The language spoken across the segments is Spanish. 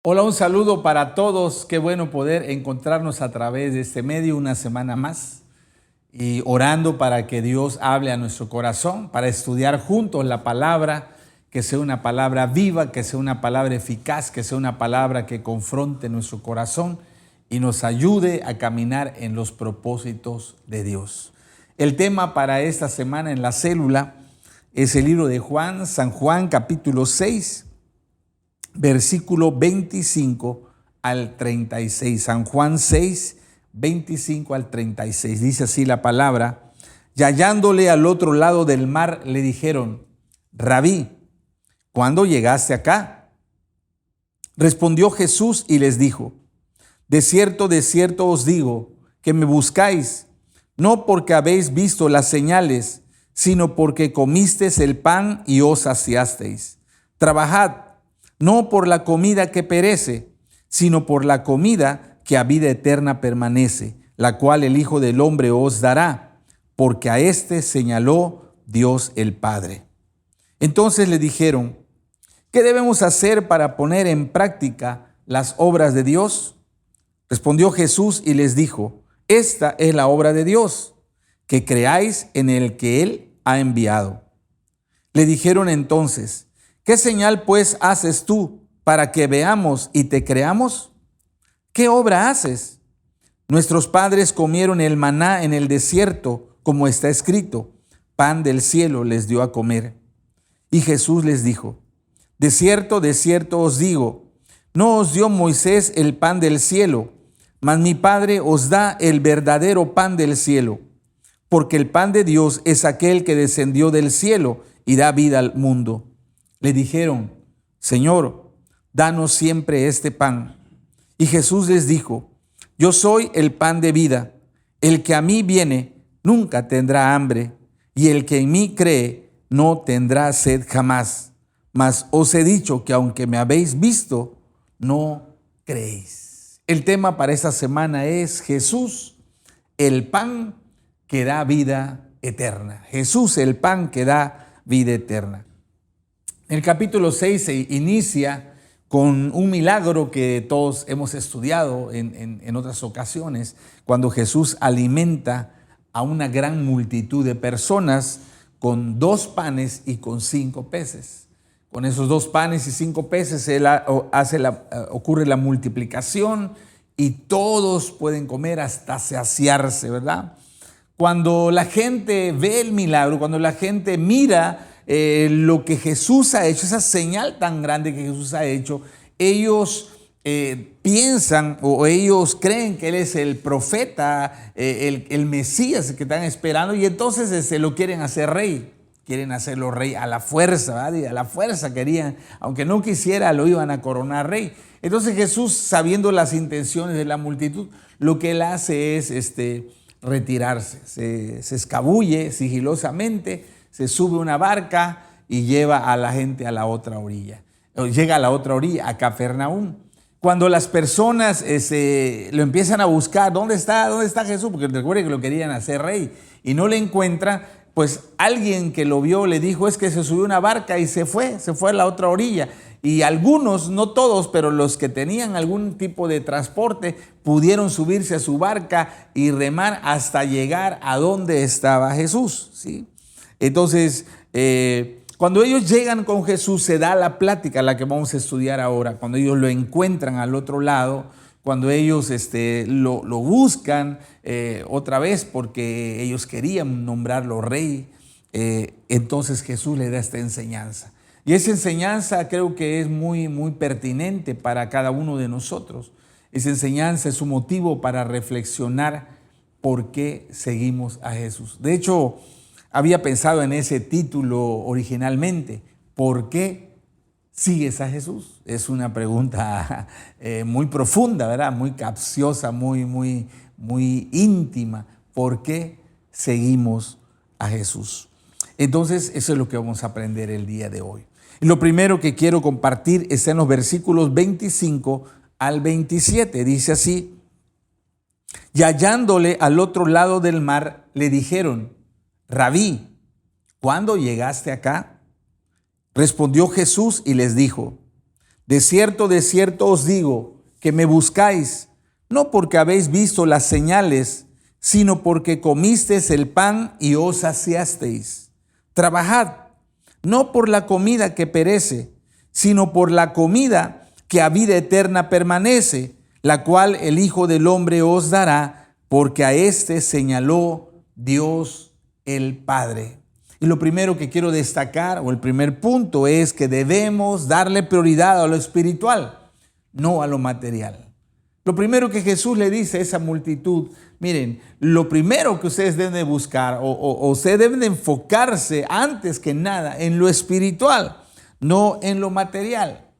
Hola, un saludo para todos. Qué bueno poder encontrarnos a través de este medio una semana más y orando para que Dios hable a nuestro corazón, para estudiar juntos la palabra, que sea una palabra viva, que sea una palabra eficaz, que sea una palabra que confronte nuestro corazón y nos ayude a caminar en los propósitos de Dios. El tema para esta semana en la célula es el libro de Juan, San Juan capítulo 6, versículo 25 al 36. San Juan 6, 25 al 36. Dice así la palabra: y hallándole al otro lado del mar, le dijeron: Rabí, ¿cuándo llegaste acá? Respondió Jesús y les dijo: de cierto os digo, que me buscáis, no porque habéis visto las señales, sino porque comisteis el pan y os saciasteis. Trabajad, no por la comida que perece, sino por la comida que a vida eterna permanece, la cual el Hijo del Hombre os dará, porque a éste señaló Dios el Padre. Entonces le dijeron: ¿qué debemos hacer para poner en práctica las obras de Dios? Respondió Jesús y les dijo: esta es la obra de Dios, que creáis en el que Él ha enviado. Le dijeron entonces: ¿qué señal pues haces tú para que veamos y te creamos? ¿Qué obra haces? Nuestros padres comieron el maná en el desierto, como está escrito: pan del cielo les dio a comer. Y Jesús les dijo: de cierto os digo, no os dio Moisés el pan del cielo, mas mi Padre os da el verdadero pan del cielo, porque el pan de Dios es aquel que descendió del cielo y da vida al mundo. Le dijeron: Señor, danos siempre este pan. Y Jesús les dijo: yo soy el pan de vida. El que a mí viene nunca tendrá hambre, y el que en mí cree no tendrá sed jamás. Mas os he dicho que aunque me habéis visto, no creéis. El tema para esta semana es Jesús, el pan que da vida eterna. Jesús, el pan que da vida eterna. El capítulo 6 se inicia con un milagro que todos hemos estudiado en otras ocasiones, cuando Jesús alimenta a una gran multitud de personas con 2 panes y con 5 peces. Con esos 2 panes y 5 peces ocurre la multiplicación y todos pueden comer hasta saciarse, ¿verdad? Cuando la gente ve el milagro, cuando la gente mira lo que Jesús ha hecho, esa señal tan grande que Jesús ha hecho, ellos piensan o ellos creen que Él es el profeta, el Mesías que están esperando, y entonces lo quieren hacer rey. Quieren hacerlo rey a la fuerza, ¿verdad? Y a la fuerza querían, aunque no quisiera, lo iban a coronar rey. Entonces Jesús, sabiendo las intenciones de la multitud, lo que Él hace es retirarse. Se escabulle sigilosamente, se sube a una barca y lleva a la gente a la otra orilla. Llega a la otra orilla, a Capernaum. Cuando las personas lo empiezan a buscar, ¿dónde está Jesús? Porque recuerden que lo querían hacer rey y no le encuentran. Pues alguien que lo vio le dijo: es que se subió a una barca y se fue a la otra orilla. Y algunos, no todos, pero los que tenían algún tipo de transporte, pudieron subirse a su barca y remar hasta llegar a donde estaba Jesús, ¿sí? Entonces, cuando ellos llegan con Jesús, se da la plática, la que vamos a estudiar ahora. Cuando ellos lo encuentran al otro lado, cuando ellos lo buscan otra vez porque ellos querían nombrarlo rey, entonces Jesús le da esta enseñanza. Y esa enseñanza creo que es muy, muy pertinente para cada uno de nosotros. Esa enseñanza es un motivo para reflexionar por qué seguimos a Jesús. De hecho, había pensado en ese título originalmente: ¿por qué sigues a Jesús? Es una pregunta muy profunda, ¿verdad? Muy capciosa, muy íntima. ¿Por qué seguimos a Jesús? Entonces, eso es lo que vamos a aprender el día de hoy. Y lo primero que quiero compartir está en los versículos 25 al 27. Dice así: y hallándole al otro lado del mar, le dijeron: Rabí, ¿cuándo llegaste acá? Respondió Jesús y les dijo: de cierto os digo que me buscáis, no porque habéis visto las señales, sino porque comisteis el pan y os saciasteis. Trabajad, no por la comida que perece, sino por la comida que a vida eterna permanece, la cual el Hijo del Hombre os dará, porque a éste señaló Dios el Padre. Y lo primero que quiero destacar, o el primer punto, es que debemos darle prioridad a lo espiritual, no a lo material. Lo primero que Jesús le dice a esa multitud, miren, lo primero que ustedes deben de buscar o ustedes deben de enfocarse antes que nada en lo espiritual, no en lo material.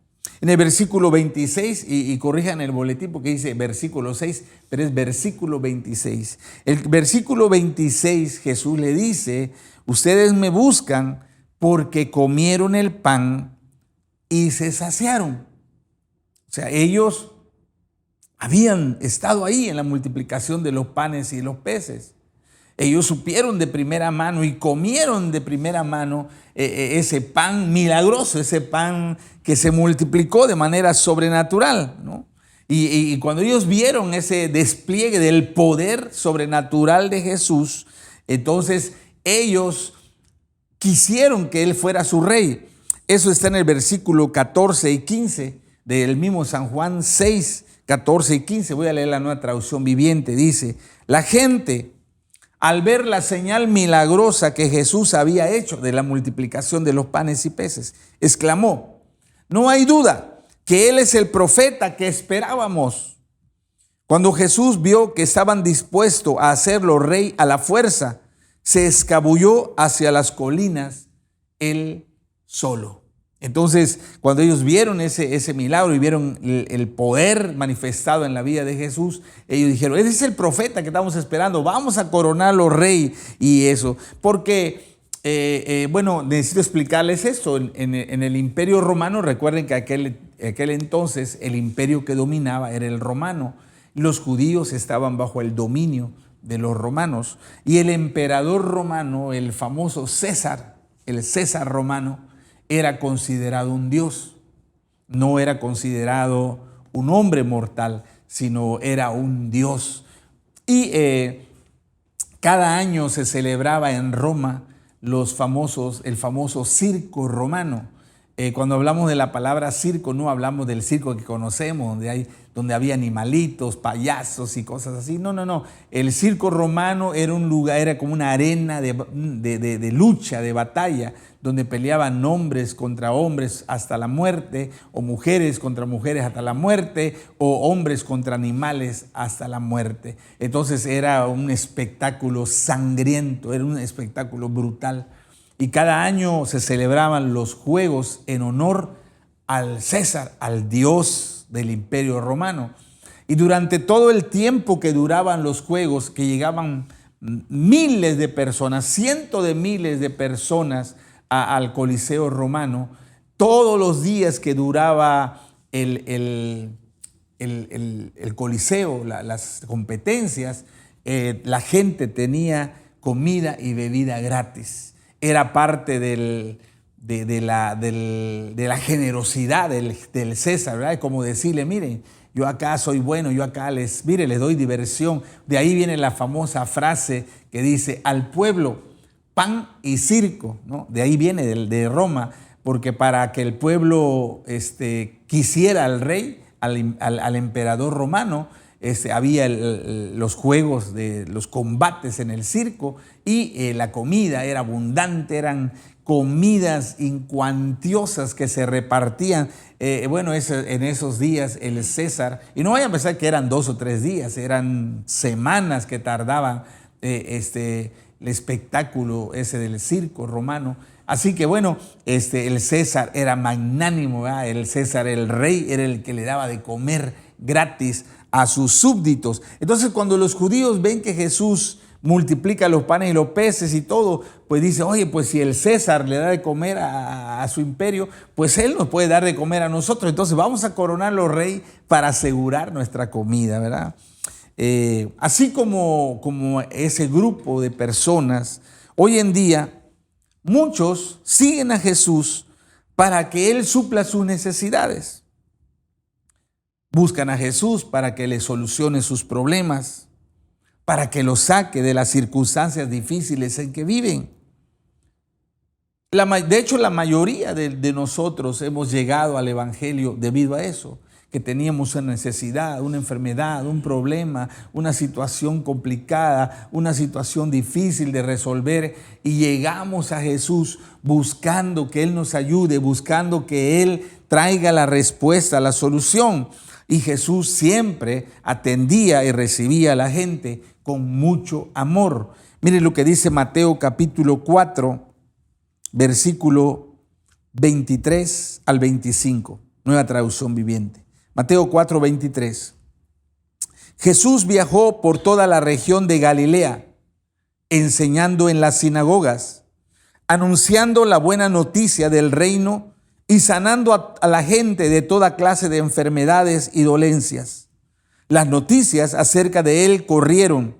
En el versículo 26, y corrijan el boletín porque dice versículo 6, pero es versículo 26. El versículo 26 Jesús le dice, ustedes me buscan porque comieron el pan y se saciaron. O sea, ellos habían estado ahí en la multiplicación de los panes y los peces. Ellos supieron de primera mano y comieron de primera mano ese pan milagroso, ese pan que se multiplicó de manera sobrenatural, ¿no? Y cuando ellos vieron ese despliegue del poder sobrenatural de Jesús, entonces ellos quisieron que Él fuera su rey. Eso está en el versículo 14 y 15 del mismo San Juan 6, 14 y 15. Voy a leer la Nueva Traducción Viviente. Dice, la gente, al ver la señal milagrosa que Jesús había hecho de la multiplicación de los panes y peces, exclamó, no hay duda que Él es el profeta que esperábamos. Cuando Jesús vio que estaban dispuestos a hacerlo rey a la fuerza, se escabulló hacia las colinas él solo. Entonces, cuando ellos vieron ese milagro y vieron el poder manifestado en la vida de Jesús, ellos dijeron, ese es el profeta que estamos esperando, vamos a coronarlo rey y eso. Porque, bueno, necesito explicarles esto. En el Imperio Romano, recuerden que aquel entonces el imperio que dominaba era el romano. Los judíos estaban bajo el dominio de los romanos. Y el emperador romano, el famoso César, el César romano, era considerado un dios, no era considerado un hombre mortal, sino era un dios. Y cada año se celebraba en Roma el famoso circo romano. Cuando hablamos de la palabra circo, no hablamos del circo que conocemos, donde había animalitos, payasos y cosas así. No. El circo romano era un lugar, era como una arena de lucha, de batalla, donde peleaban hombres contra hombres hasta la muerte, o mujeres contra mujeres hasta la muerte, o hombres contra animales hasta la muerte. Entonces era un espectáculo sangriento, era un espectáculo brutal. Y cada año se celebraban los juegos en honor al César, al dios del Imperio Romano. Y durante todo el tiempo que duraban los juegos, que llegaban miles de personas, cientos de miles de personas al Coliseo Romano, todos los días que duraba el Coliseo, las competencias, la gente tenía comida y bebida gratis. Era parte de la generosidad del César, ¿verdad? Como decirle, miren, yo acá soy bueno, yo acá les doy diversión. De ahí viene la famosa frase que dice, al pueblo, pan y circo, ¿no? De ahí viene de Roma, porque para que el pueblo quisiera al rey, al emperador romano, había los juegos, los combates en el circo, y la comida era abundante, eran comidas incuantiosas que se repartían. En esos días el César, y no vayan a pensar que eran 2 o 3 días, eran semanas que tardaban el espectáculo ese del circo romano. Así que bueno, el César era magnánimo, ¿verdad? El César, el rey, era el que le daba de comer gratis a sus súbditos. Entonces, cuando los judíos ven que Jesús multiplica los panes y los peces y todo, pues dice, oye, pues si el César le da de comer a su imperio, pues él nos puede dar de comer a nosotros. Entonces vamos a coronarlo rey para asegurar nuestra comida, ¿verdad? Así como ese grupo de personas, hoy en día muchos siguen a Jesús para que Él supla sus necesidades. Buscan a Jesús para que le solucione sus problemas, para que los saque de las circunstancias difíciles en que viven. De hecho, la mayoría de nosotros hemos llegado al Evangelio debido a eso, que teníamos una necesidad, una enfermedad, un problema, una situación complicada, una situación difícil de resolver, y llegamos a Jesús buscando que Él nos ayude, buscando que Él traiga la respuesta, la solución. Y Jesús siempre atendía y recibía a la gente con mucho amor. Miren lo que dice Mateo capítulo 4, versículo 23 al 25, Nueva Traducción Viviente. Mateo 4, 23. Jesús viajó por toda la región de Galilea, enseñando en las sinagogas, anunciando la buena noticia del reino y sanando a la gente de toda clase de enfermedades y dolencias. Las noticias acerca de él corrieron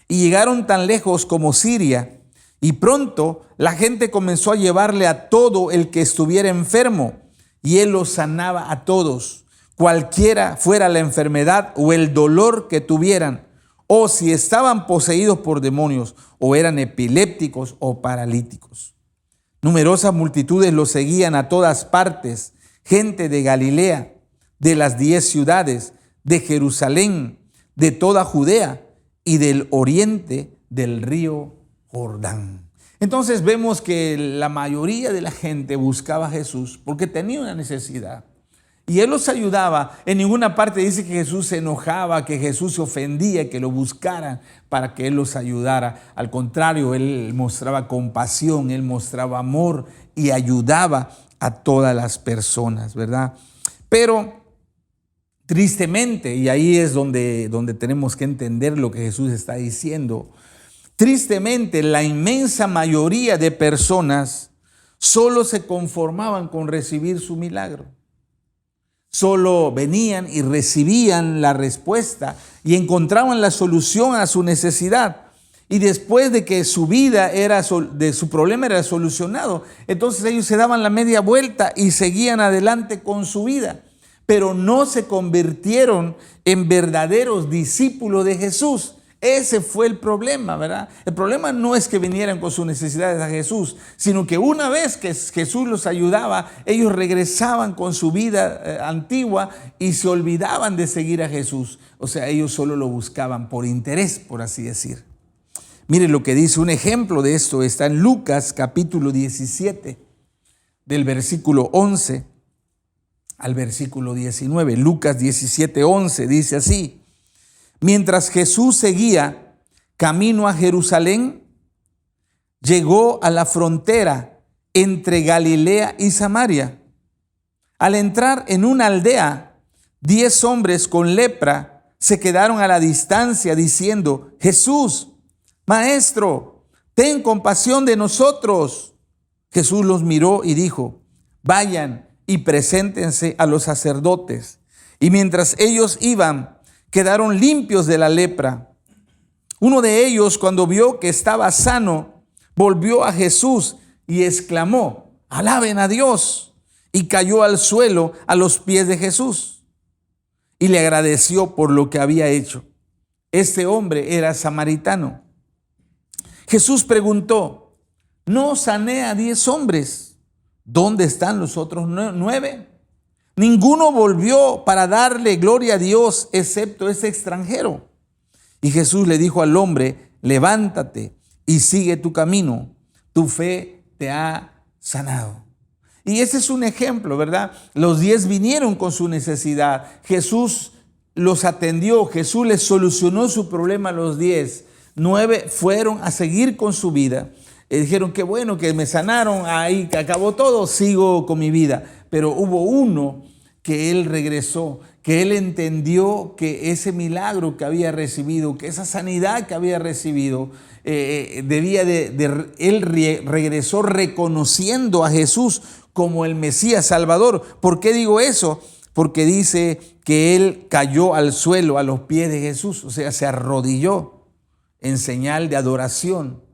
y llegaron tan lejos como Siria, y pronto la gente comenzó a llevarle a todo el que estuviera enfermo, y él los sanaba a todos, cualquiera fuera la enfermedad o el dolor que tuvieran, o si estaban poseídos por demonios, o eran epilépticos o paralíticos. Numerosas multitudes lo seguían a todas partes, gente de Galilea, de las 10 ciudades, de Jerusalén, de toda Judea y del oriente del río Jordán. Entonces vemos que la mayoría de la gente buscaba a Jesús porque tenía una necesidad. Y Él los ayudaba. En ninguna parte dice que Jesús se enojaba, que Jesús se ofendía, que lo buscaran para que Él los ayudara. Al contrario, Él mostraba compasión, Él mostraba amor y ayudaba a todas las personas, ¿verdad? Pero tristemente, y ahí es donde tenemos que entender lo que Jesús está diciendo, tristemente la inmensa mayoría de personas solo se conformaban con recibir su milagro. Solo venían y recibían la respuesta y encontraban la solución a su necesidad. Y después de que su vida de su problema era solucionado, entonces ellos se daban la media vuelta y seguían adelante con su vida. Pero no se convirtieron en verdaderos discípulos de Jesús. Ese fue el problema, ¿verdad? El problema no es que vinieran con sus necesidades a Jesús, sino que una vez que Jesús los ayudaba, ellos regresaban con su vida antigua y se olvidaban de seguir a Jesús. O sea, ellos solo lo buscaban por interés, por así decir. Miren lo que dice, un ejemplo de esto está en Lucas capítulo 17, del versículo 11 al versículo 19. Lucas 17, 11 dice así: mientras Jesús seguía camino a Jerusalén, llegó a la frontera entre Galilea y Samaria. Al entrar en una aldea, 10 hombres con lepra se quedaron a la distancia diciendo: Jesús, Maestro, ten compasión de nosotros. Jesús los miró y dijo: vayan y preséntense a los sacerdotes. Y mientras ellos iban, quedaron limpios de la lepra. Uno de ellos, cuando vio que estaba sano, volvió a Jesús y exclamó: alaben a Dios. Y cayó al suelo a los pies de Jesús y le agradeció por lo que había hecho. Este hombre era samaritano. Jesús preguntó: ¿no sané a 10 hombres? ¿Dónde están los otros 9? Ninguno volvió para darle gloria a Dios excepto ese extranjero. Y Jesús le dijo al hombre: levántate y sigue tu camino. Tu fe te ha sanado. Y ese es un ejemplo, ¿verdad? Los 10 vinieron con su necesidad. Jesús los atendió. Jesús les solucionó su problema a los 10. 9 fueron a seguir con su vida. Dijeron: qué bueno que me sanaron, ahí que acabó todo, sigo con mi vida. Pero hubo uno que él regresó, que él entendió que ese milagro que había recibido, que esa sanidad que había recibido, él regresó reconociendo a Jesús como el Mesías Salvador. ¿Por qué digo eso? Porque dice que él cayó al suelo a los pies de Jesús, o sea, se arrodilló en señal de adoración,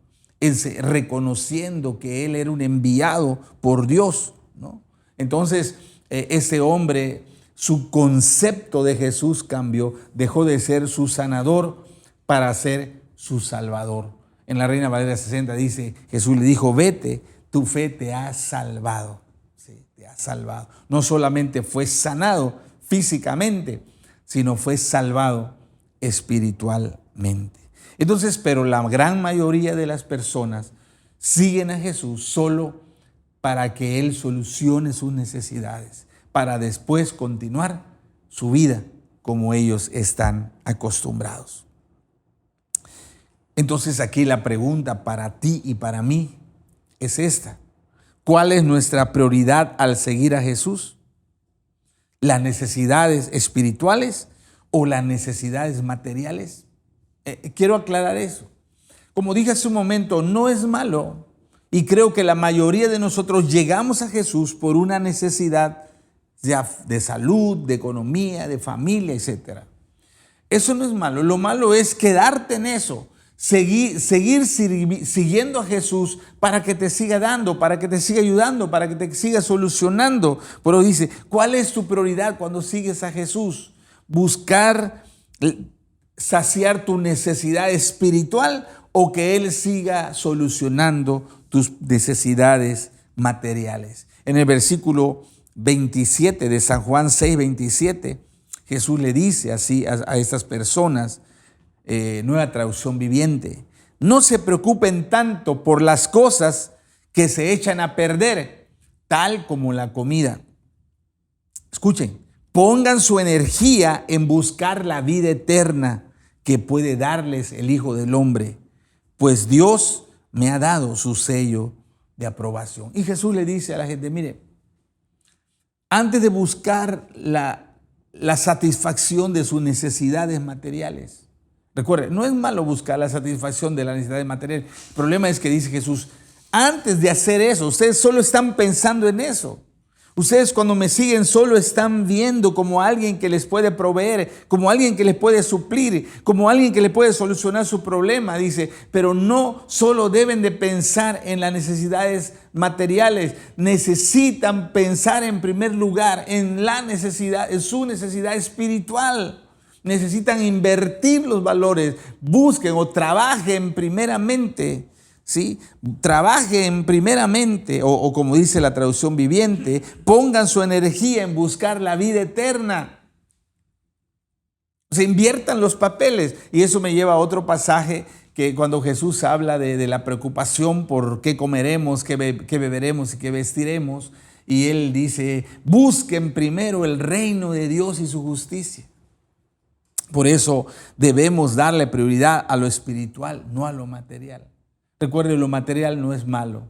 reconociendo que él era un enviado por Dios, ¿no? Entonces, ese hombre Su concepto de Jesús cambió, dejó de ser su sanador para ser su salvador. En la Reina Valera 60 dice, Jesús le dijo, vete, tu fe te ha salvado. Sí, te ha salvado. No solamente fue sanado físicamente, sino fue salvado espiritualmente. Entonces, pero la gran mayoría de las personas siguen a Jesús solo para que Él solucione sus necesidades, para después continuar su vida como ellos están acostumbrados. Entonces aquí la pregunta para ti y para mí es esta: ¿cuál es nuestra prioridad al seguir a Jesús? ¿Las necesidades espirituales o las necesidades materiales? Quiero aclarar eso. Como dije hace un momento, no es malo, y creo que la mayoría de nosotros llegamos a Jesús por una necesidad de salud, de economía, de familia, etc. Eso no es malo. Lo malo es quedarte en eso. Seguir siguiendo a Jesús para que te siga dando, para que te siga ayudando, para que te siga solucionando. Pero dice, ¿cuál es tu prioridad cuando sigues a Jesús? ¿Buscar saciar tu necesidad espiritual o que Él siga solucionando tus necesidades materiales? En el versículo 27 de San Juan 6:27, Jesús le dice así a estas personas, Nueva Traducción Viviente: no se preocupen tanto por las cosas que se echan a perder, tal como la comida. Escuchen, pongan su energía en buscar la vida eterna que puede darles el Hijo del Hombre, pues Dios me ha dado su sello de aprobación. Y Jesús le dice a la gente, mire, antes de buscar la satisfacción de sus necesidades materiales, recuerde, no es malo buscar la satisfacción de las necesidades materiales. El problema es que dice Jesús, antes de hacer eso, ustedes solo están pensando en eso. Ustedes cuando me siguen solo están viendo como alguien que les puede proveer, como alguien que les puede suplir, como alguien que les puede solucionar su problema, dice. Pero no solo deben de pensar en las necesidades materiales, necesitan pensar en primer lugar en la necesidad, en su necesidad espiritual. Necesitan invertir los valores, busquen o trabajen primeramente, ¿sí? Trabajen primeramente, o como dice la Traducción Viviente, pongan su energía en buscar la vida eterna. Se inviertan los papeles. Y eso me lleva a otro pasaje que cuando Jesús habla de la preocupación por qué comeremos, qué beberemos y qué vestiremos, y Él dice, busquen primero el reino de Dios y su justicia. Por eso debemos darle prioridad a lo espiritual, no a lo material. Recuerde, lo material no es malo.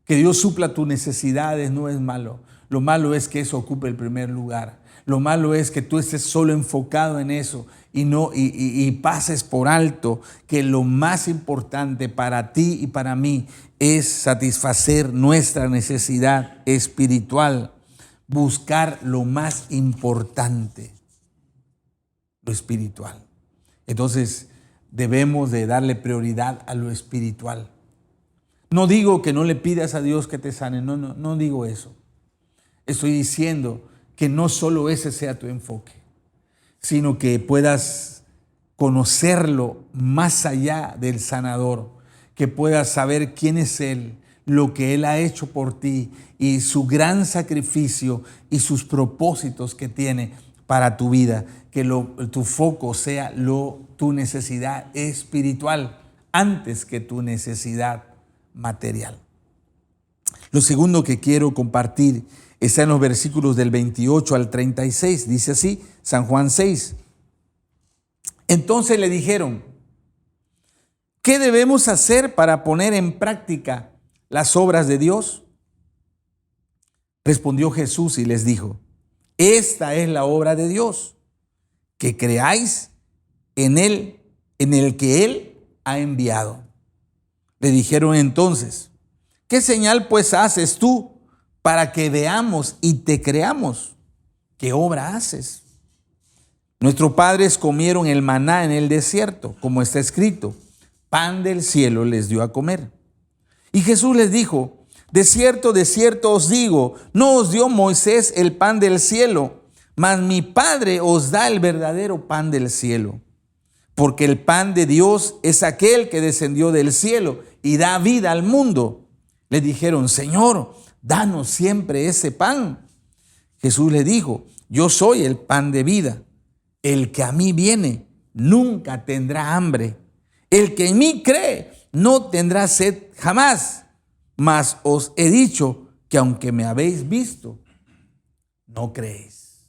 Que Dios supla tus necesidades no es malo. Lo malo es que eso ocupe el primer lugar. Lo malo es que tú estés solo enfocado en eso y pases por alto que lo más importante para ti y para mí es satisfacer nuestra necesidad espiritual. Buscar lo más importante, lo espiritual. Entonces debemos de darle prioridad a lo espiritual. No digo que no le pidas a Dios que te sane, no digo eso. Estoy diciendo que no solo ese sea tu enfoque, sino que puedas conocerlo más allá del sanador, que puedas saber quién es Él, lo que Él ha hecho por ti y su gran sacrificio y sus propósitos que tiene para tu vida, que tu foco sea tu necesidad espiritual antes que tu necesidad material. Lo segundo que quiero compartir está en los versículos del 28 al 36. Dice así, San Juan 6. Entonces le dijeron, ¿qué debemos hacer para poner en práctica las obras de Dios? Respondió Jesús y les dijo, esta es la obra de Dios, que creáis en Él, en el que Él ha enviado. Le dijeron entonces, ¿qué señal pues haces tú para que veamos y te creamos? ¿Qué obra haces? Nuestros padres comieron el maná en el desierto, como está escrito, pan del cielo les dio a comer. Y Jesús les dijo, de cierto os digo, no os dio Moisés el pan del cielo, mas mi Padre os da el verdadero pan del cielo. Porque el pan de Dios es aquel que descendió del cielo y da vida al mundo. Le dijeron, Señor, danos siempre ese pan. Jesús le dijo, yo soy el pan de vida. El que a mí viene nunca tendrá hambre. El que en mí cree no tendrá sed jamás. Mas os he dicho que aunque me habéis visto, no creéis.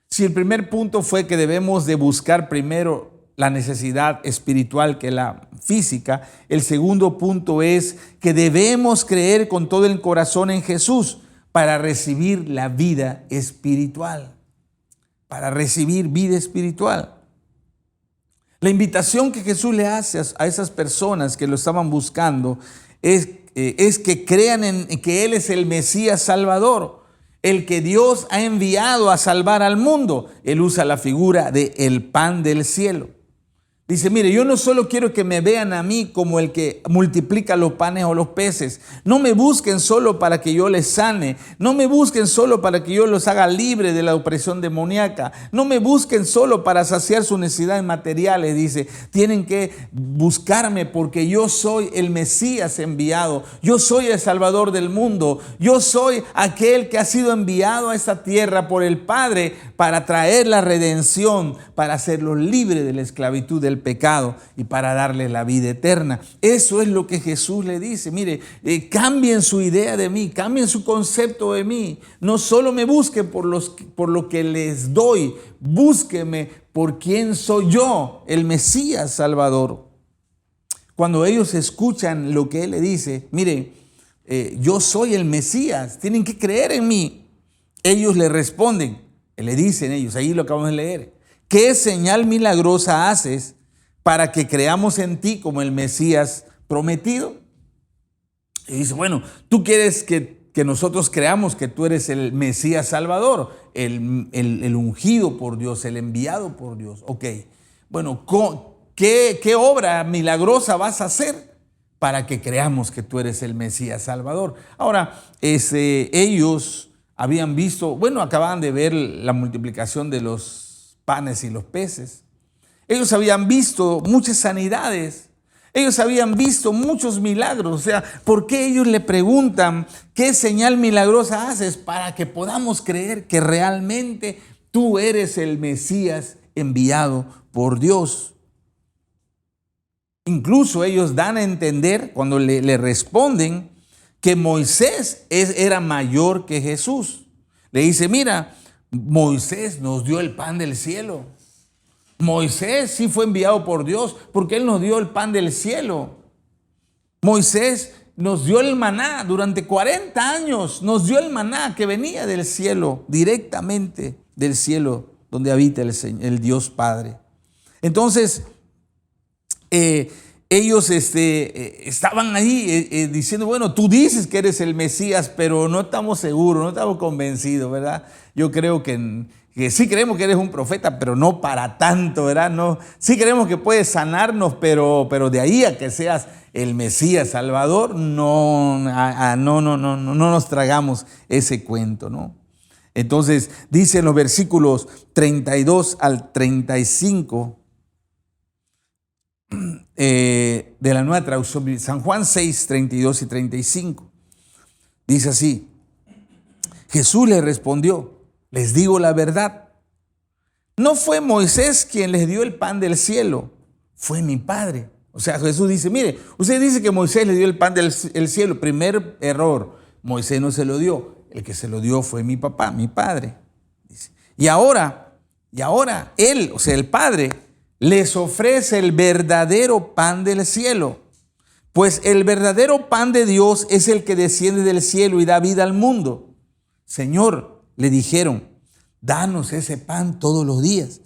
Si el primer punto fue que debemos de buscar primero la necesidad espiritual que la física, el segundo punto es que debemos creer con todo el corazón en Jesús para recibir la vida espiritual. Para recibir vida espiritual. La invitación que Jesús le hace a esas personas que lo estaban buscando es que crean en que Él es el Mesías Salvador, el que Dios ha enviado a salvar al mundo. Él usa la figura de el pan del cielo. Dice, mire, yo no solo quiero que me vean a mí como el que multiplica los panes o los peces. No me busquen solo para que yo les sane. No me busquen solo para que yo los haga libre de la opresión demoníaca. No me busquen solo para saciar sus necesidades materiales. Dice, tienen que buscarme porque yo soy el Mesías enviado. Yo soy el Salvador del mundo. Yo soy aquel que ha sido enviado a esta tierra por el Padre para traer la redención, para hacerlos libres de la esclavitud del pecado y para darle la vida eterna. Eso es lo que Jesús le dice. Mire, cambien su idea de mí, cambien su concepto de mí. No solo me busquen por lo que les doy, búsquenme por quién soy yo, el Mesías Salvador. Cuando ellos escuchan lo que Él le dice, mire, yo soy el Mesías, tienen que creer en mí. Ellos le responden, le dicen ellos, ahí lo acabamos de leer, ¿qué señal milagrosa haces para que creamos en ti como el Mesías prometido? Y dice, bueno, tú quieres que nosotros creamos que tú eres el Mesías Salvador, el ungido por Dios, el enviado por Dios. Ok, bueno, ¿qué obra milagrosa vas a hacer para que creamos que tú eres el Mesías Salvador? Ahora, ellos habían visto, bueno, acababan de ver la multiplicación de los panes y los peces. Ellos habían visto muchas sanidades. Ellos habían visto muchos milagros. O sea, ¿por qué ellos le preguntan qué señal milagrosa haces para que podamos creer que realmente tú eres el Mesías enviado por Dios? Incluso ellos dan a entender cuando le responden que Moisés era mayor que Jesús. Le dice, mira, Moisés nos dio el pan del cielo. Moisés sí fue enviado por Dios porque Él nos dio el pan del cielo. Moisés nos dio el maná durante 40 años. Nos dio el maná que venía del cielo, directamente del cielo donde habita el Dios Padre. Entonces, ellos estaban ahí diciendo, bueno, tú dices que eres el Mesías, pero no estamos seguros, no estamos convencidos, ¿verdad? Yo creo que sí creemos que eres un profeta, pero no para tanto, ¿verdad? No, sí creemos que puedes sanarnos, pero de ahí a que seas el Mesías Salvador, no nos tragamos ese cuento, ¿no? Entonces, dice en los versículos 32 al 35, de la Nueva Traducción, San Juan 6, 32 y 35. Dice así, Jesús le respondió, les digo la verdad, no fue Moisés quien les dio el pan del cielo, fue mi Padre. O sea, Jesús dice, mire, usted dice que Moisés le dio el pan del cielo, primer error, Moisés no se lo dio, el que se lo dio fue mi papá, mi Padre. Dice, y ahora Él, o sea, el Padre, les ofrece el verdadero pan del cielo. Pues el verdadero pan de Dios es el que desciende del cielo y da vida al mundo. Señor, le dijeron, danos ese pan todos los días.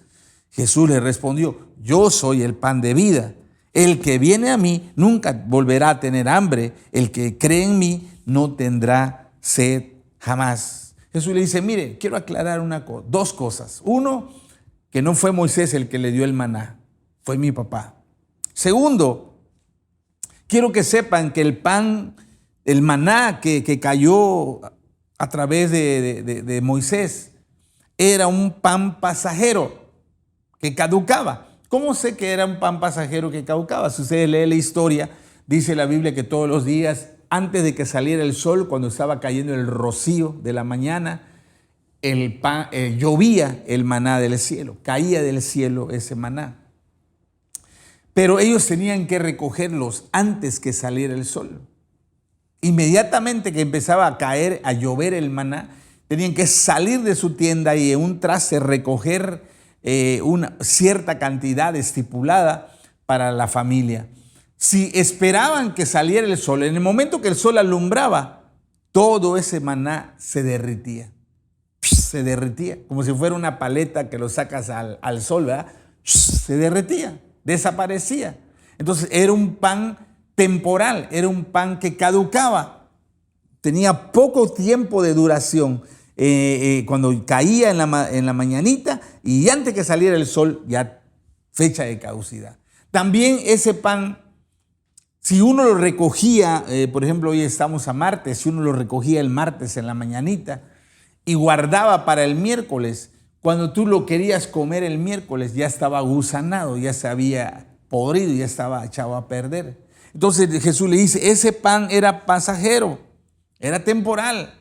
Jesús le respondió, yo soy el pan de vida. El que viene a mí nunca volverá a tener hambre. El que cree en mí no tendrá sed jamás. Jesús le dice, mire, quiero aclarar dos cosas. Uno, que no fue Moisés el que le dio el maná, fue mi papá. Segundo, quiero que sepan que el pan, el maná que cayó a través de Moisés, era un pan pasajero que caducaba. ¿Cómo sé que era un pan pasajero que caducaba? Si usted lee la historia, dice la Biblia que todos los días, antes de que saliera el sol, cuando estaba cayendo el rocío de la mañana, llovía el maná del cielo, caía del cielo ese maná. Pero ellos tenían que recogerlos antes que saliera el sol. Inmediatamente que empezaba a caer, a llover el maná, tenían que salir de su tienda y en un traste recoger una cierta cantidad estipulada para la familia. Si esperaban que saliera el sol, en el momento que el sol alumbraba, todo ese maná se derretía. Se derretía, como si fuera una paleta que lo sacas al sol, ¿verdad? Se derretía, desaparecía. Entonces era un pan temporal, era un pan que caducaba, tenía poco tiempo de duración. Cuando caía en la mañanita y antes que saliera el sol, ya fecha de caducidad. También ese pan, si uno lo recogía, por ejemplo, hoy estamos a martes, si uno lo recogía el martes en la mañanita y guardaba para el miércoles, cuando tú lo querías comer el miércoles ya estaba gusanado, ya se había podrido, ya estaba echado a perder. Entonces Jesús le dice, ese pan era pasajero, era temporal.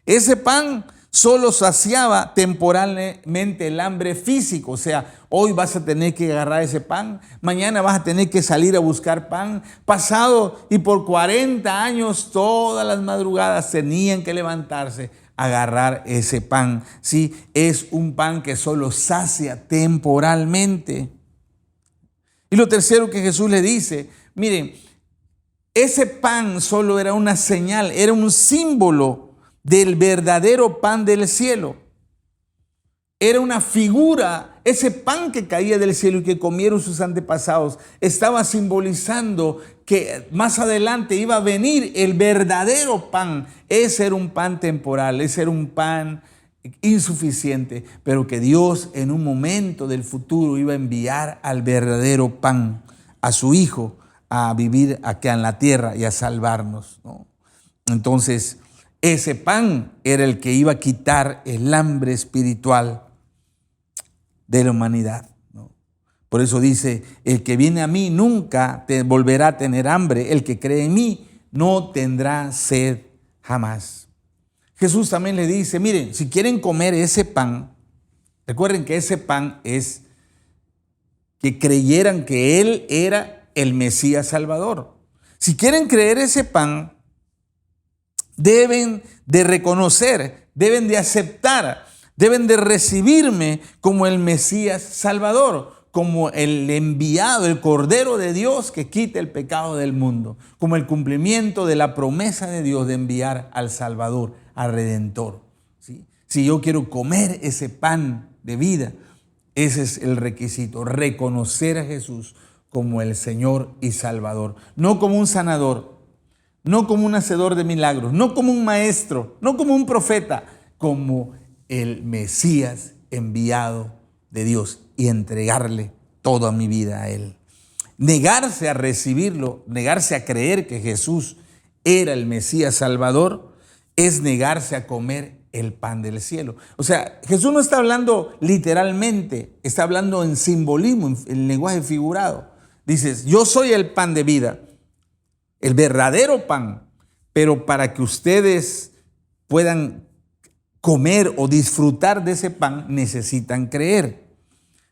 Ese pan solo saciaba temporalmente el hambre físico, o sea, hoy vas a tener que agarrar ese pan, mañana vas a tener que salir a buscar pan, pasado y por 40 años todas las madrugadas tenían que levantarse a agarrar ese pan. Sí, es un pan que solo sacia temporalmente. Y lo tercero que Jesús le dice, miren, ese pan solo era una señal, era un símbolo del verdadero pan del cielo. Era una figura, ese pan que caía del cielo y que comieron sus antepasados, estaba simbolizando que más adelante iba a venir el verdadero pan. Ese era un pan temporal, ese era un pan insuficiente, pero que Dios en un momento del futuro iba a enviar al verdadero pan, a su Hijo, a vivir acá en la tierra y a salvarnos, ¿no? Entonces, ese pan era el que iba a quitar el hambre espiritual de la humanidad, ¿no? Por eso dice, el que viene a mí nunca te volverá a tener hambre, el que cree en mí no tendrá sed jamás. Jesús también le dice, miren, si quieren comer ese pan, recuerden que ese pan es que creyeran que Él era el Mesías Salvador. Si quieren creer ese pan, deben de reconocer, deben de aceptar, deben de recibirme como el Mesías Salvador, como el enviado, el Cordero de Dios que quita el pecado del mundo, como el cumplimiento de la promesa de Dios de enviar al Salvador, al Redentor. ¿Sí? Si yo quiero comer ese pan de vida, ese es el requisito, reconocer a Jesús como el Señor y Salvador, no como un sanador, no como un hacedor de milagros, no como un maestro, no como un profeta, como el Mesías enviado de Dios y entregarle toda mi vida a Él. Negarse a recibirlo, negarse a creer que Jesús era el Mesías Salvador, es negarse a comer el pan del cielo. O sea, Jesús no está hablando literalmente, está hablando en simbolismo, en lenguaje figurado. Dices, yo soy el pan de vida, el verdadero pan, pero para que ustedes puedan comer o disfrutar de ese pan, necesitan creer.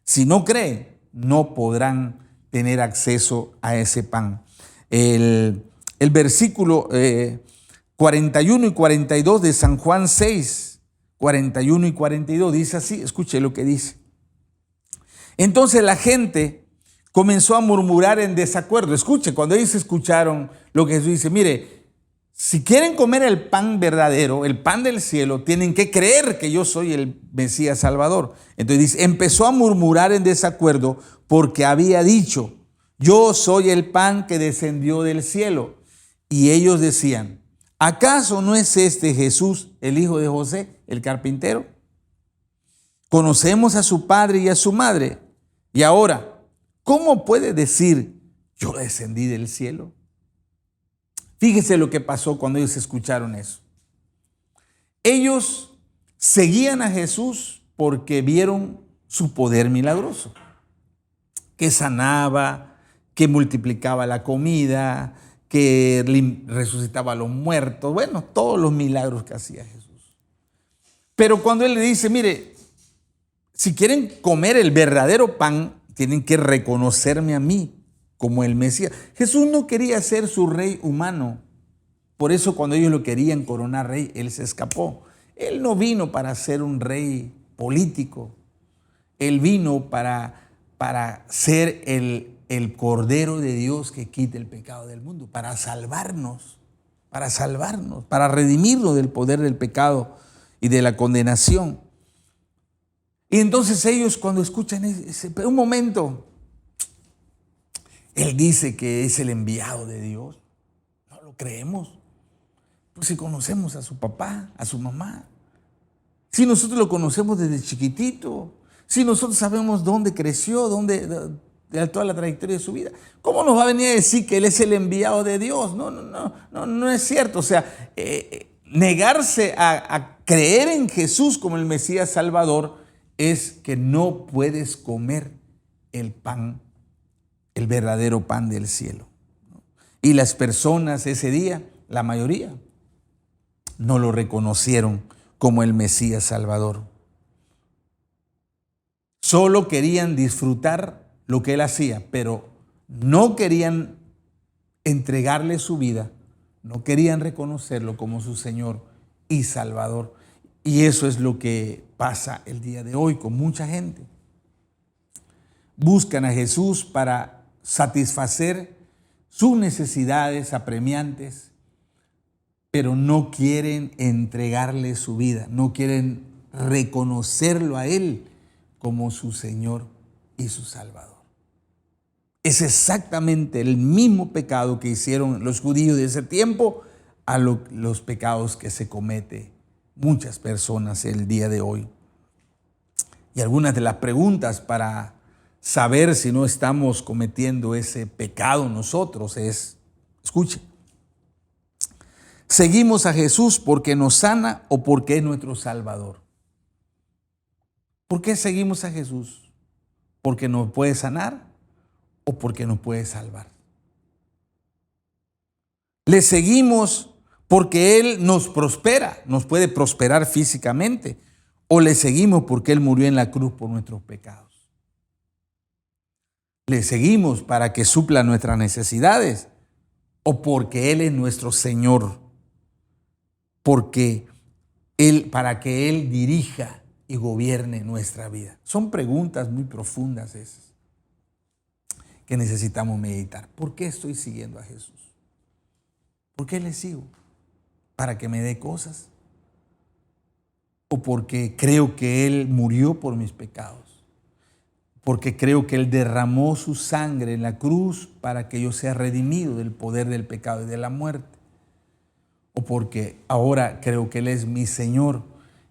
Si no creen, no podrán tener acceso a ese pan. El versículo 41 y 42 de San Juan 6, 41 y 42, dice así, escuche lo que dice. Entonces la gente comenzó a murmurar en desacuerdo. Escuche, cuando ellos escucharon lo que Jesús dice, mire, si quieren comer el pan verdadero, el pan del cielo, tienen que creer que yo soy el Mesías Salvador. Entonces dice, empezó a murmurar en desacuerdo porque había dicho, yo soy el pan que descendió del cielo. Y ellos decían, ¿acaso no es este Jesús, el hijo de José, el carpintero? Conocemos a su padre y a su madre. Y ahora, ¿cómo puede decir, yo descendí del cielo? Fíjese lo que pasó cuando ellos escucharon eso. Ellos seguían a Jesús porque vieron su poder milagroso, que sanaba, que multiplicaba la comida, que resucitaba a los muertos, bueno, todos los milagros que hacía Jesús. Pero cuando Él le dice, mire, si quieren comer el verdadero pan, tienen que reconocerme a mí como el Mesías. Jesús no quería ser su rey humano. Por eso cuando ellos lo querían coronar rey, Él se escapó. Él no vino para ser un rey político. Él vino para ser el Cordero de Dios que quita el pecado del mundo, para salvarnos, para redimirnos del poder del pecado y de la condenación. Y entonces ellos cuando escuchan un momento, Él dice que es el enviado de Dios. No lo creemos. Pues si conocemos a su papá, a su mamá, si nosotros lo conocemos desde chiquitito, si nosotros sabemos dónde creció, de toda la trayectoria de su vida, ¿cómo nos va a venir a decir que Él es el enviado de Dios? No es cierto. O sea, negarse a creer en Jesús como el Mesías Salvador es que no puedes comer el pan, el verdadero pan del cielo. Y las personas ese día, la mayoría, no lo reconocieron como el Mesías Salvador. Solo querían disfrutar lo que Él hacía, pero no querían entregarle su vida, no querían reconocerlo como su Señor y Salvador. Y eso es lo que pasa el día de hoy con mucha gente. Buscan a Jesús para satisfacer sus necesidades apremiantes, pero no quieren entregarle su vida, no quieren reconocerlo a Él como su Señor y su Salvador. Es exactamente el mismo pecado que hicieron los judíos de ese tiempo a los pecados que se cometen muchas personas el día de hoy. Y algunas de las preguntas para saber si no estamos cometiendo ese pecado nosotros es, escuche, ¿seguimos a Jesús porque nos sana o porque es nuestro Salvador? ¿Por qué seguimos a Jesús? ¿Porque nos puede sanar o porque nos puede salvar? Le seguimos porque Él nos prospera, nos puede prosperar físicamente, o le seguimos porque Él murió en la cruz por nuestros pecados. Le seguimos para que supla nuestras necesidades o porque Él es nuestro Señor, para que Él dirija y gobierne nuestra vida. Son preguntas muy profundas esas que necesitamos meditar. ¿Por qué estoy siguiendo a Jesús? ¿Por qué le sigo? ¿Para que me dé cosas? ¿O porque creo que Él murió por mis pecados? ¿Porque creo que Él derramó su sangre en la cruz para que yo sea redimido del poder del pecado y de la muerte? ¿O porque ahora creo que Él es mi Señor,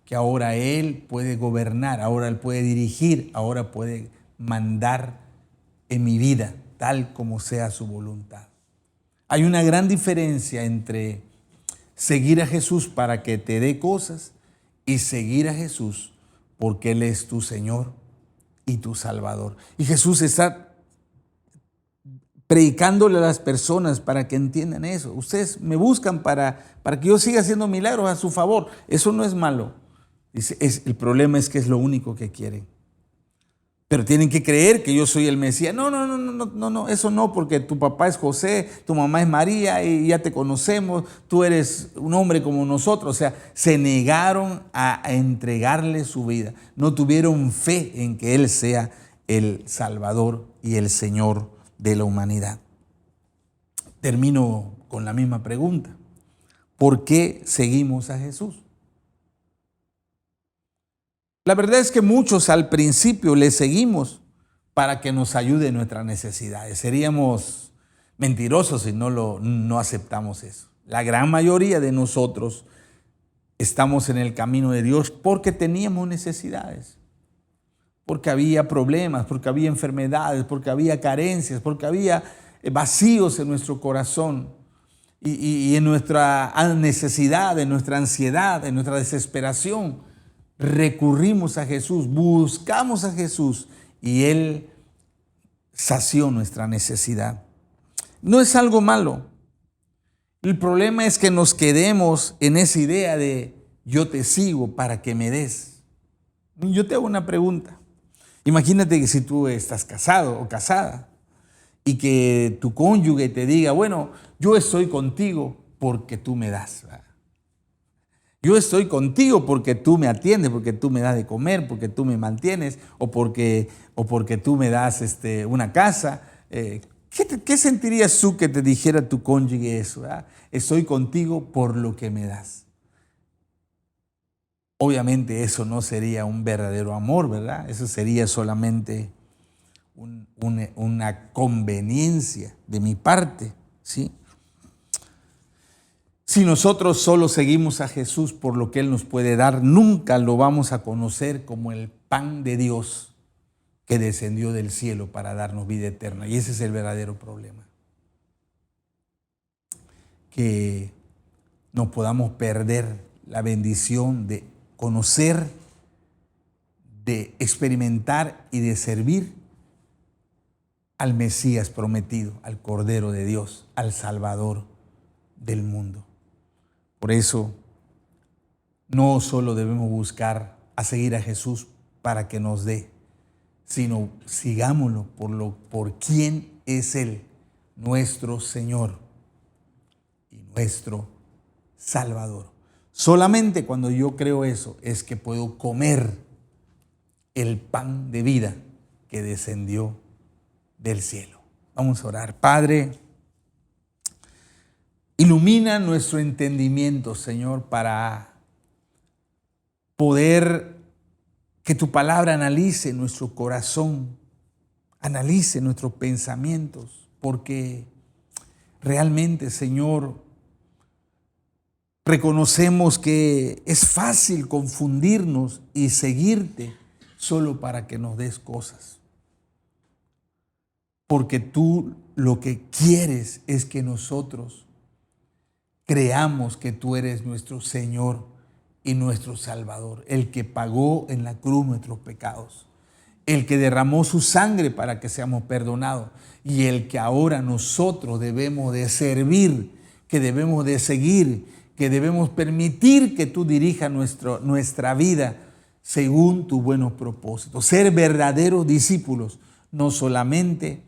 que ahora Él puede gobernar, ahora Él puede dirigir, ahora puede mandar en mi vida tal como sea su voluntad? Hay una gran diferencia entre seguir a Jesús para que te dé cosas y seguir a Jesús porque Él es tu Señor y tu Salvador. Y Jesús está predicándole a las personas para que entiendan eso. Ustedes me buscan para que yo siga haciendo milagros a su favor. Eso no es malo. Dice, el problema es que es lo único que quieren. Pero tienen que creer que yo soy el Mesías. No, eso no, porque tu papá es José, tu mamá es María y ya te conocemos, tú eres un hombre como nosotros. O sea, se negaron a entregarle su vida. No tuvieron fe en que Él sea el Salvador y el Señor de la humanidad. Termino con la misma pregunta. ¿Por qué seguimos a Jesús? La verdad es que muchos al principio le seguimos para que nos ayude en nuestras necesidades. Seríamos mentirosos si no aceptamos eso. La gran mayoría de nosotros estamos en el camino de Dios porque teníamos necesidades, porque había problemas, porque había enfermedades, porque había carencias, porque había vacíos en nuestro corazón y en nuestra necesidad, en nuestra ansiedad, en nuestra desesperación. recurrimos a Jesús, buscamos a Jesús y Él sació nuestra necesidad. No es algo malo. El problema es que nos quedemos en esa idea de yo te sigo para que me des. Yo te hago una pregunta. Imagínate que si tú estás casado o casada y que tu cónyuge te diga, bueno, yo estoy contigo porque tú me das. Yo estoy contigo porque tú me atiendes, porque tú me das de comer, porque tú me mantienes o porque tú me das una casa. ¿Qué sentirías tú que te dijera tu cónyuge eso? Estoy contigo por lo que me das. Obviamente eso no sería un verdadero amor, ¿verdad? Eso sería solamente una conveniencia de mi parte, ¿sí? Si nosotros solo seguimos a Jesús por lo que Él nos puede dar, nunca lo vamos a conocer como el pan de Dios que descendió del cielo para darnos vida eterna. Y ese es el verdadero problema. Que no podamos perder la bendición de conocer, de experimentar y de servir al Mesías prometido, al Cordero de Dios, al Salvador del mundo. Por eso, no solo debemos buscar a seguir a Jesús para que nos dé, sino sigámoslo por quién es Él, nuestro Señor y nuestro Salvador. Solamente cuando yo creo eso es que puedo comer el pan de vida que descendió del cielo. Vamos a orar. Padre, ilumina nuestro entendimiento, Señor, para poder que tu palabra analice nuestro corazón, analice nuestros pensamientos, porque realmente, Señor, reconocemos que es fácil confundirnos y seguirte solo para que nos des cosas. Porque tú lo que quieres es que nosotros creamos que tú eres nuestro Señor y nuestro Salvador, el que pagó en la cruz nuestros pecados, el que derramó su sangre para que seamos perdonados y el que ahora nosotros debemos de servir, que debemos de seguir, que debemos permitir que tú dirijas nuestra vida según tus buenos propósitos. Ser verdaderos discípulos, no solamente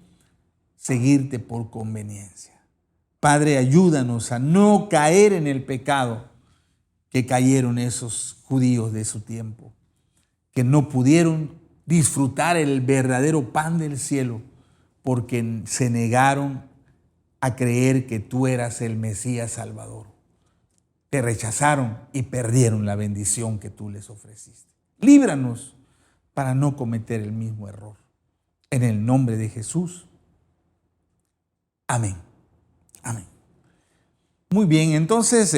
seguirte por conveniencia. Padre, ayúdanos a no caer en el pecado que cayeron esos judíos de su tiempo, que no pudieron disfrutar el verdadero pan del cielo porque se negaron a creer que tú eras el Mesías Salvador. Te rechazaron y perdieron la bendición que tú les ofreciste. Líbranos para no cometer el mismo error. En el nombre de Jesús. Amén. Amén. Muy bien, entonces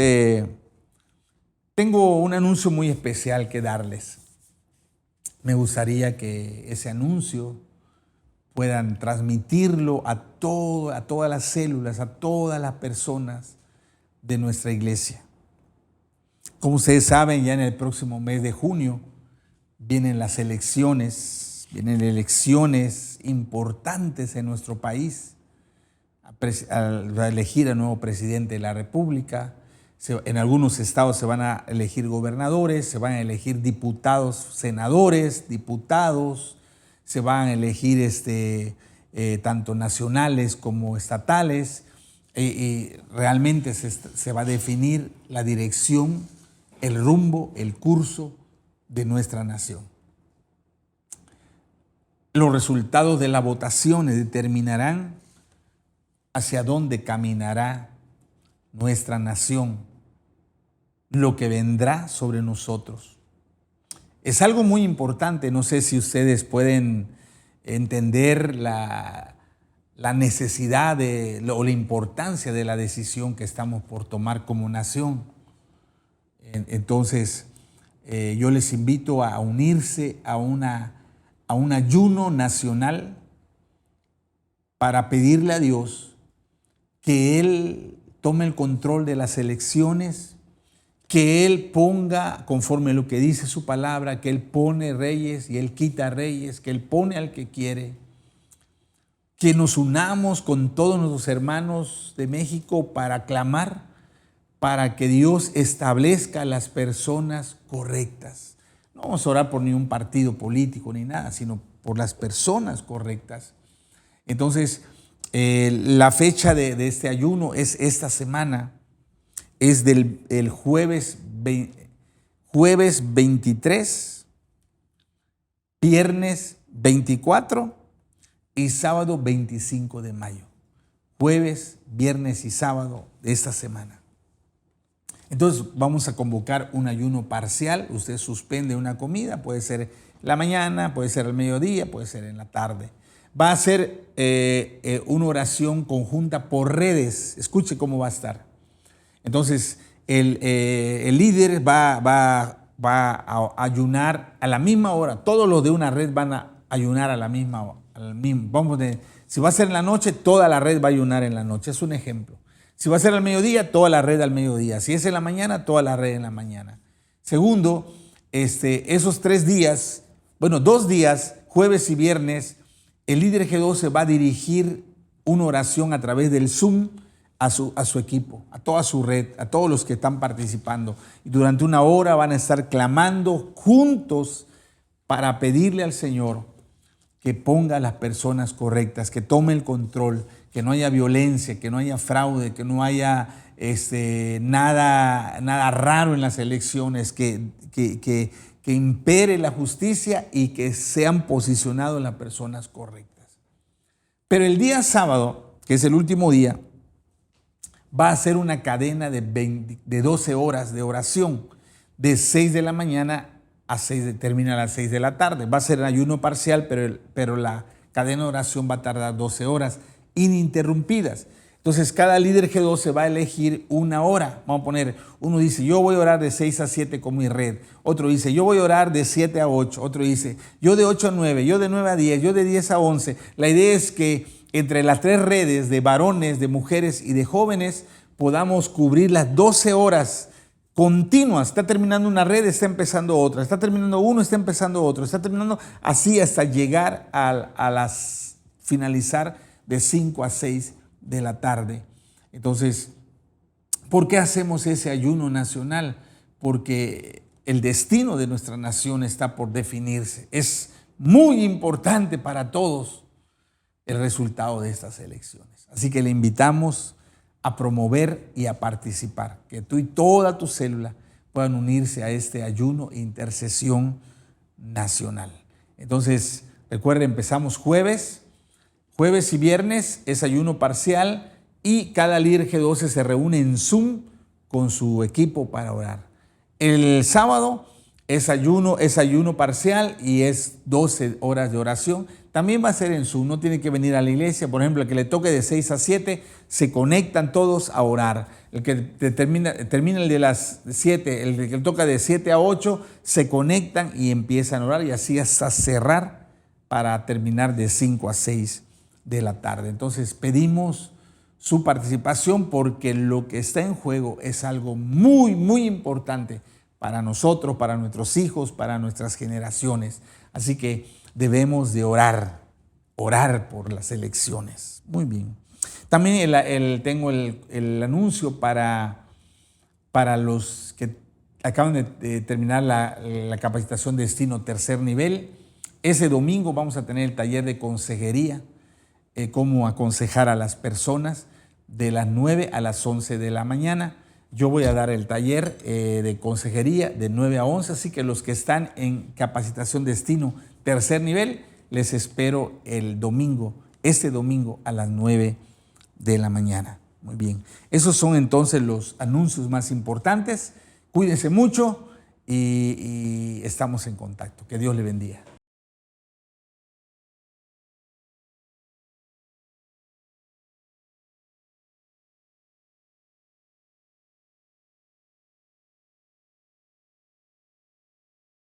tengo un anuncio muy especial que darles. Me gustaría que ese anuncio puedan transmitirlo a todas las células, a todas las personas de nuestra iglesia. Como ustedes saben, ya en el próximo mes de junio vienen las elecciones, vienen elecciones importantes en nuestro país. A elegir al nuevo presidente de la República. En algunos estados se van a elegir gobernadores, se van a elegir diputados, senadores, diputados, se van a elegir tanto nacionales como estatales. Y realmente se va a definir la dirección, el rumbo, el curso de nuestra nación. Los resultados de las votaciones determinarán hacia dónde caminará nuestra nación, lo que vendrá sobre nosotros. Es algo muy importante, no sé si ustedes pueden entender la necesidad o la importancia de la decisión que estamos por tomar como nación. Entonces, yo les invito a unirse a un ayuno nacional para pedirle a Dios que Él tome el control de las elecciones, que Él ponga conforme a lo que dice su palabra, que Él pone reyes y Él quita reyes, que Él pone al que quiere, que nos unamos con todos nuestros hermanos de México para clamar, para que Dios establezca las personas correctas. No vamos a orar por ningún partido político ni nada, sino por las personas correctas. Entonces, la fecha de este ayuno es esta semana, es el jueves 23, viernes 24 y sábado 25 de mayo. Jueves, viernes y sábado de esta semana. Entonces vamos a convocar un ayuno parcial. Usted suspende una comida, puede ser en la mañana, puede ser al mediodía, puede ser en la tarde. Va a ser una oración conjunta por redes. Escuche cómo va a estar. Entonces el líder va a ayunar a la misma hora. Todos los de una red van a ayunar a la misma hora. Si va a ser en la noche, toda la red va a ayunar en la noche. Es un ejemplo. Si va a ser al mediodía, toda la red al mediodía. Si es en la mañana, toda la red en la mañana. Segundo, esos 3 días, 2 días, jueves y viernes, el líder G12 va a dirigir una oración a través del Zoom a su equipo, a toda su red, a todos los que están participando. Y durante una hora van a estar clamando juntos para pedirle al Señor que ponga a las personas correctas, que tome el control, que no haya violencia, que no haya fraude, que no haya nada raro en las elecciones, que impere la justicia y que sean posicionadas las personas correctas. Pero el día sábado, que es el último día, va a ser una cadena de 12 horas de oración, de 6 de la mañana termina a las 6 de la tarde. Va a ser ayuno parcial, pero la cadena de oración va a tardar 12 horas ininterrumpidas. Entonces, cada líder G12 va a elegir una hora. Vamos a poner, uno dice, yo voy a orar de 6 a 7 con mi red. Otro dice, yo voy a orar de 7 a 8. Otro dice, yo de 8 a 9, yo de 9 a 10, yo de 10 a 11. La idea es que entre las 3 redes de varones, de mujeres y de jóvenes podamos cubrir las 12 horas continuas. Está terminando una red, está empezando otra. Está terminando uno, está empezando otro. Está terminando así hasta llegar finalizar de 5 a 6 de la tarde. Entonces, ¿por qué hacemos ese ayuno nacional? Porque el destino de nuestra nación está por definirse. Es muy importante para todos el resultado de estas elecciones. Así que le invitamos a promover y a participar, que tú y toda tu célula puedan unirse a este ayuno e intercesión nacional. Entonces, recuerden, empezamos jueves y viernes es ayuno parcial y cada líder G12 se reúne en Zoom con su equipo para orar. El sábado es ayuno parcial y es 12 horas de oración. También va a ser en Zoom, no tiene que venir a la iglesia. Por ejemplo, el que le toque de 6 a 7, se conectan todos a orar. El que termina el de las 7, el que le toca de 7 a 8, se conectan y empiezan a orar y así hasta cerrar para terminar de 5 a 6 de la tarde. Entonces pedimos su participación porque lo que está en juego es algo muy, muy importante para nosotros, para nuestros hijos, para nuestras generaciones. Así que debemos de orar por las elecciones. Muy bien. También tengo el anuncio para los que acaban de terminar la capacitación de destino tercer nivel. Ese domingo vamos a tener el taller de consejería, cómo aconsejar a las personas, de las 9 a las 11 de la mañana. Yo voy a dar el taller de consejería de 9 a 11, así que los que están en capacitación destino tercer nivel, les espero este domingo a las 9 de la mañana. Muy bien. Esos son entonces los anuncios más importantes. Cuídense mucho y estamos en contacto. Que Dios le bendiga.